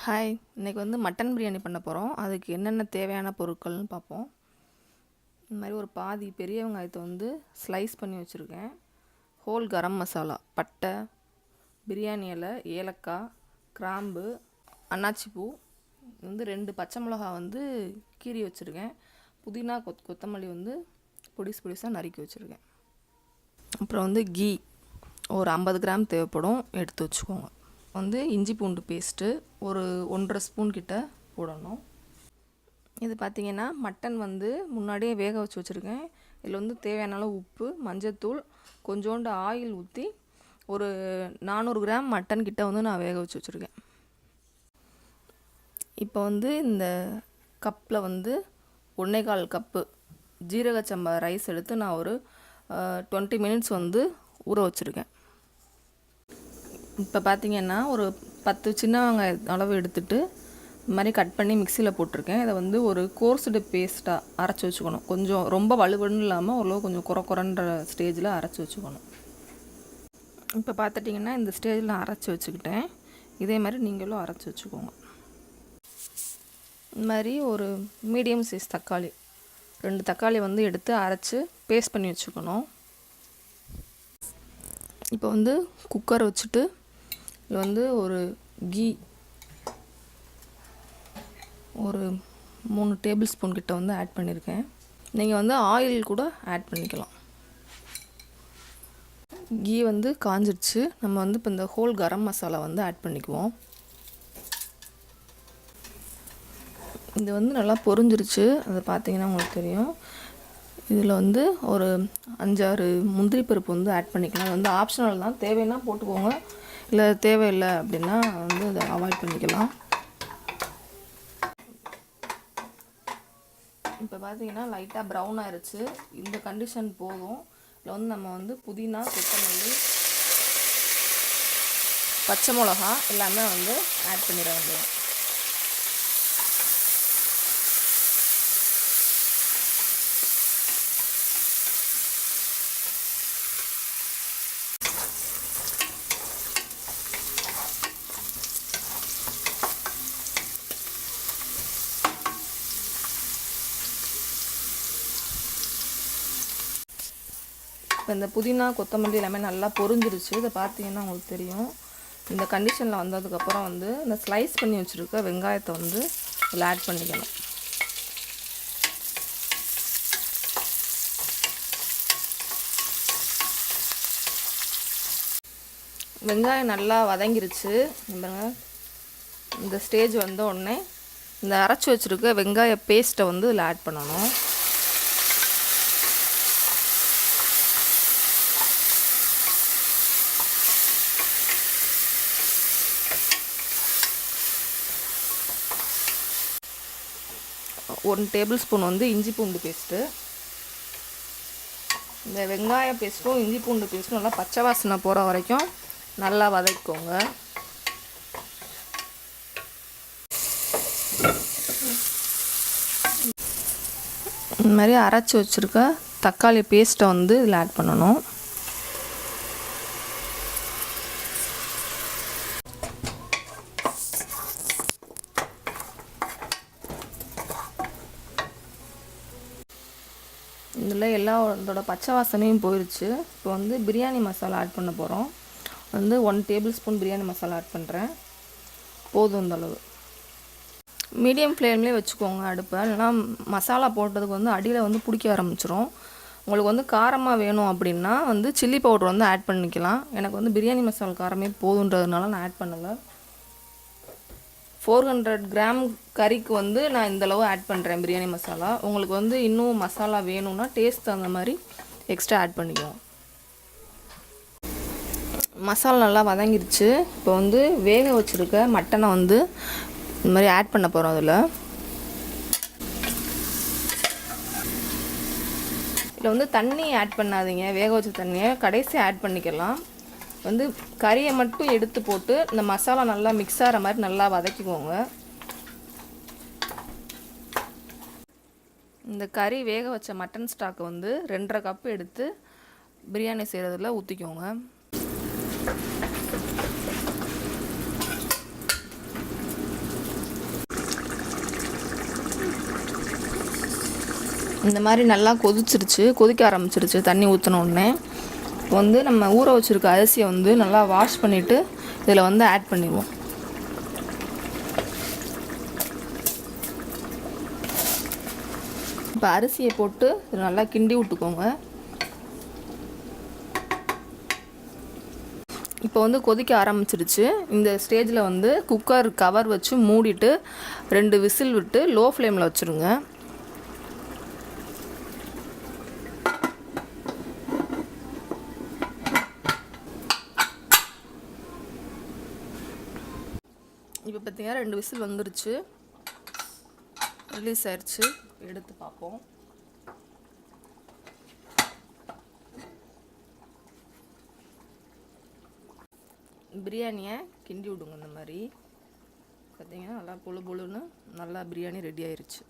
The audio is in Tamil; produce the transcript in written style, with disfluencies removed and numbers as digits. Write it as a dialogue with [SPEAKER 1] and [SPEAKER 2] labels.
[SPEAKER 1] ஹாய், இன்றைக்கி வந்து மட்டன் பிரியாணி பண்ண போகிறோம். அதுக்கு என்னென்ன தேவையான பொருட்கள்னு பார்ப்போம். இந்த மாதிரி ஒரு பாதி பெரிய வெங்காயத்தை வந்து ஸ்லைஸ் பண்ணி வச்சுருக்கேன். ஹோல் கரம் மசாலா, பட்டை, பிரியாணி இலை, ஏலக்காய், கிராம்பு, அன்னாச்சிப்பூ, வந்து 2 பச்சை மிளகா வந்து கீறி வச்சுருக்கேன். புதினா கொத்தமல்லி வந்து பொடிசாக நறுக்கி வச்சுருக்கேன். அப்புறம் வந்து கீ ஒரு 50 கிராம் தேவைப்படும், எடுத்து வச்சுக்கோங்க. வந்து இஞ்சி பூண்டு பேஸ்ட்டு ஒரு 1.5 ஸ்பூன் கிட்ட போடணும். இது பார்த்திங்கன்னா மட்டன் வந்து முன்னாடியே வேக வச்சு வச்சுருக்கேன். இதில் வந்து தேவையான அளவு உப்பு, மஞ்சத்தூள், கொஞ்சோண்டு ஆயில் ஊற்றி ஒரு 400 கிராம் மட்டன் கிட்ட வந்து நான் வேக வச்சு வச்சுருக்கேன். இப்போ வந்து இந்த கப்பில் வந்து 1.25 கப்பு ஜீரக சம்பா ரைஸ் எடுத்து நான் ஒரு 20 மினிட்ஸ் வந்து ஊற வச்சுருக்கேன். இப்போ பார்த்திங்கன்னா ஒரு 10 சின்ன வெங்காய அளவு எடுத்துகிட்டு இந்த மாதிரி கட் பண்ணி மிக்சியில் போட்டிருக்கேன். இதை வந்து ஒரு கோர்ஸ்டு பேஸ்ட்டாக அரைச்சி வச்சுக்கணும். கொஞ்சம் ரொம்ப வலுவலுன்னு இல்லாமல் ஓரளவு கொஞ்சம் குறைன்ற ஸ்டேஜில் அரைச்சி வச்சுக்கணும். இப்போ பார்த்துட்டிங்கன்னா இந்த ஸ்டேஜில் அரைச்சி வச்சுக்கிட்டேன். இதே மாதிரி நீங்களும் அரைச்சி வச்சுக்கோங்க. இந்த மாதிரி ஒரு மீடியம் சைஸ் தக்காளி 2 தக்காளி வந்து எடுத்து அரைச்சி பேஸ்ட் பண்ணி வச்சுக்கணும். இப்போ வந்து குக்கர் வச்சுட்டு இதில் வந்து ஒரு கீ ஒரு 3 டேபிள் ஸ்பூன் கிட்ட வந்து ஆட் பண்ணியிருக்கேன். நீங்கள் வந்து ஆயில் கூட ஆட் பண்ணிக்கலாம். கீ வந்து காஞ்சிடுச்சு. நம்ம வந்து இப்போ இந்த ஹோல் கரம் மசாலா வந்து ஆட் பண்ணிக்குவோம். இது வந்து நல்லா பொரிஞ்சிருச்சு. அதை பார்த்தீங்கன்னா உங்களுக்கு தெரியும். இதில் வந்து ஒரு 5-6 முந்திரி பருப்பு வந்து ஆட் பண்ணிக்கலாம். அது வந்து ஆப்ஷனல் தான், தேவைன்னா போட்டுக்கோங்க, இல்லை தேவையில்லை அப்படின்னா வந்து அதை அவாய்ட் பண்ணிக்கலாம். இப்போ பார்த்தீங்கன்னா லைட்டாக ப்ரௌன் ஆயிடுச்சு. இந்த கண்டிஷன் போதும். இதில் வந்து நம்ம வந்து புதினா, கொத்தமல்லி, பச்சை மிளகா எல்லாமே வந்து ஆட் பண்ணிட வேண்டியது. இப்போ இந்த புதினா கொத்தமல்லி எல்லாமே நல்லா பொரிஞ்சிருச்சு. இதை பார்த்தீங்கன்னா உங்களுக்கு தெரியும். இந்த கண்டிஷனில் வந்ததுக்கப்புறம் வந்து இந்த ஸ்லைஸ் பண்ணி வச்சுருக்க வெங்காயத்தை வந்து இதில் ஆட் பண்ணிக்கணும். வெங்காயம் நல்லா வதங்கிருச்சு. இந்த ஸ்டேஜ் வந்த உடனே இந்த அரைச்சி வச்சுருக்க வெங்காய பேஸ்ட்டை வந்து இதில் ஆட் பண்ணணும். ஒரு டேபிள் ஸ்பூன் வந்து இஞ்சி பூண்டு பேஸ்ட்டு. இந்த வெங்காய பேஸ்ட்டும் இஞ்சி பூண்டு பேஸ்ட்டும் நல்லா பச்சை வாசனை போகிற வரைக்கும் நல்லா வதக்கிக்கோங்க. இந்த மாதிரி அரைச்சி வச்சுருக்க தக்காளி பேஸ்ட்டை வந்து இதில் ஆட் பண்ணணும். இதில் எல்லா இதோட பச்சை வாசனையும் போயிடுச்சு. இப்போ வந்து பிரியாணி மசாலா ஆட் பண்ண போகிறோம். வந்து 1 tablespoon biryani masala add பண்ணுறேன். போதும் இந்த அளவு. மீடியம் ஃப்ளேம்லேயே வச்சுக்கோங்க அடுப்பை, இல்லைனா மசாலா போட்டதுக்கு வந்து அடியில் வந்து பிடிக்க ஆரம்பிச்சிரும். உங்களுக்கு வந்து காரமாக வேணும் அப்படின்னா வந்து சில்லி பவுடர் வந்து ஆட் பண்ணிக்கலாம். எனக்கு வந்து பிரியாணி மசாலா காரமே போதுன்றதுனால நான் ஆட் பண்ணலை. 400 கிராம் கறிக்கு வந்து நான் இந்தளவு ஆட் பண்ணுறேன் பிரியாணி மசாலா. உங்களுக்கு வந்து இன்னும் மசாலா வேணும்னா டேஸ்ட் அந்த மாதிரி எக்ஸ்ட்ரா ஆட் பண்ணிக்குவோம். மசாலா நல்லா வதங்கிருச்சு. இப்போ வந்து வேக வச்சுருக்க மட்டனை வந்து இந்த மாதிரி ஆட் பண்ண போகிறோம். இதில் வந்து தண்ணி ஆட் பண்ணாதீங்க. வேக வச்ச தண்ணியை கடைசி ஆட் பண்ணிக்கலாம். வந்து கறியை மட்டும் எடுத்து போட்டு இந்த மசாலா நல்லா மிக்ஸ் ஆகிற மாதிரி நல்லா வதக்கிக்கோங்க. இந்த கறி வேக வச்ச மட்டன் ஸ்டாக்கை வந்து 2.5 கப்பு எடுத்து பிரியாணி செய்கிறதுல ஊற்றிக்கோங்க. இந்த மாதிரி நல்லா கொதிச்சிருச்சு, கொதிக்க ஆரம்பிச்சிருச்சு தண்ணி ஊற்றின உடனே. இப்போ வந்து நம்ம ஊற வச்சுருக்க அரிசியை வந்து நல்லா வாஷ் பண்ணிவிட்டு இதில் வந்து ஆட் பண்ணிடுவோம். இப்போ அரிசியை போட்டு இதில் நல்லா கிண்டி விட்டுக்கோங்க. இப்போ வந்து கொதிக்க ஆரம்பிச்சிருச்சு. இந்த ஸ்டேஜில் வந்து குக்கர் கவர் வச்சு மூடிட்டு 2 விசில் விட்டு லோ ஃப்ளேமில் வச்சுருங்க. இப்போ பார்த்தீங்கன்னா 2 விசில் வந்துருச்சு, ரிலீஸ் ஆயிடுச்சு. எடுத்து பார்ப்போம். பிரியாணியை கிண்டி விடுங்க. இந்த மாதிரி பார்த்தீங்கன்னா நல்லா பொழு பொழுன்னு நல்லா பிரியாணி ரெடி ஆயிடுச்சு.